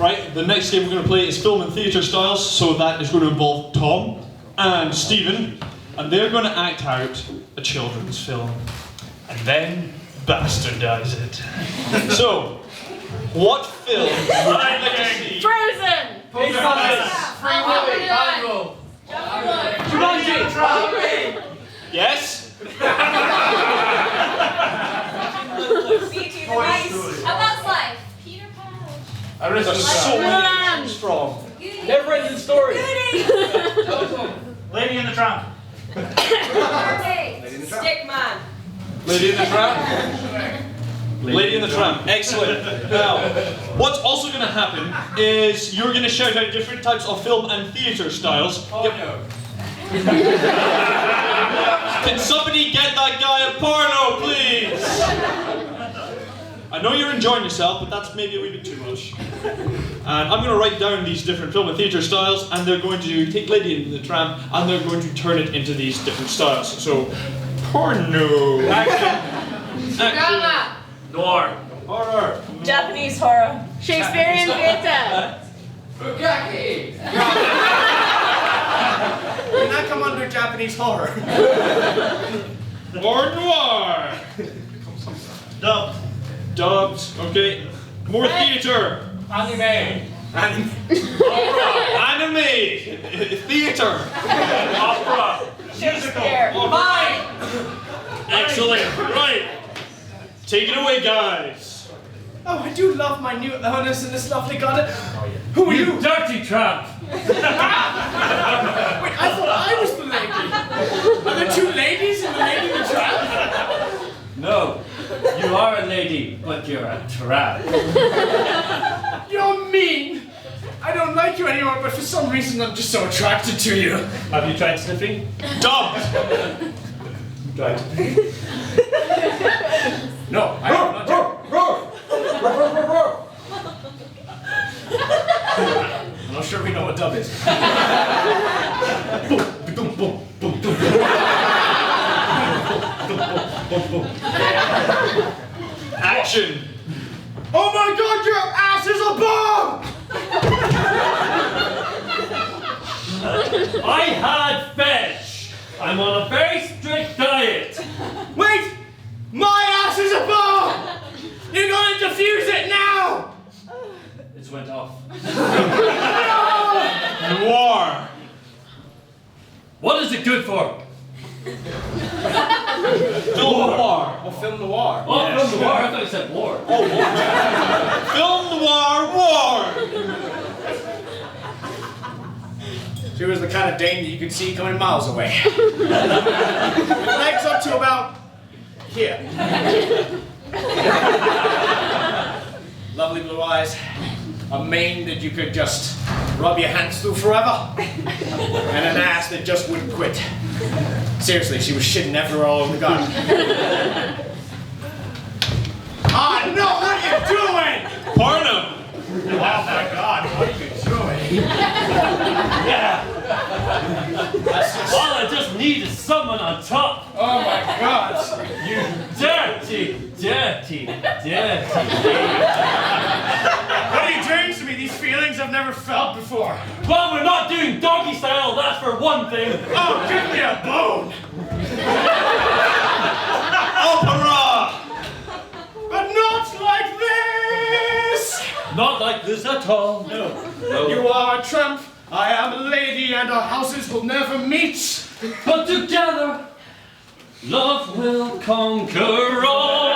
Right, the next game we're going to play is film and theatre styles, so that is going to involve Tom and Stephen, and they're going to act out a children's film, and then bastardize it. So, what film would you like to see? Frozen! Free Willy! Carnival! Jumanji! Yes? Beauty and the Beast. A Bug's Life. Peter Pan. There's so many to choose from. Never-ending story! Lady in the Tramp. Okay. Stickman. Lady in the Tramp? Lady in the Tramp, excellent. Now, what's also going to happen is you're going to shout out different types of film and theatre styles. Oh no. Can somebody get that guy a porno, please? I know you're enjoying yourself, but that's maybe a wee bit too much. And I'm going to write down these different film and theatre styles, and they're going to take Lady in the Tramp, and they're going to turn it into these different styles. So, porno. Action. Drama. Noir. Horror. Japanese horror. Shakespearean theatre. Bukaki! Can that come under Japanese horror? Or noir. Dubbed. Dubbed. Okay. More theatre. Anime. Anime. Theatre. Opera. Shakespeare. Mine. Excellent. Right. Take it away, guys. Oh, I do love my new owners and this lovely garden. Who are you? Dirty tramp! Wait, I thought I was the lady. Are there two ladies in the Lady in the Tramp? No, you are a lady, but you're a tramp. You're mean. I don't like you anymore, but for some reason I'm just so attracted to you. Have you tried sniffing? Dubbed. Tried. No, I have not. I'm not sure we know what dub is. Action. Oh my god, your ass is a bomb! I had veg. I'm on a very strict diet. Wait! My ass is a bomb! You're gonna defuse it now! It went off. Noir. What is it good for? Film noir. Oh, film noir. Oh, Yes. from the war. I thought you said war. Film noir war. She was the kind of dame that you could see coming miles away. With legs up to about here. Lovely blue eyes. A mane that you could just rub your hands through forever. And an ass that just wouldn't quit. Seriously, she was shitting everywhere all over the garden. Ah, no, what are you doing? Barnum. Oh my god, what are you doing? Yeah. That's just... All I just need is someone on top. Oh my god. You dirty, dirty, dirty. What are you doing to me? These feelings I've never felt before. Well, we're not doing doggy style, that's for one thing. Oh, give me a bone! Opera. But not like this! Not like this at all. No. You are a tramp, I am a lady, and our houses will never meet. But together, love will conquer all.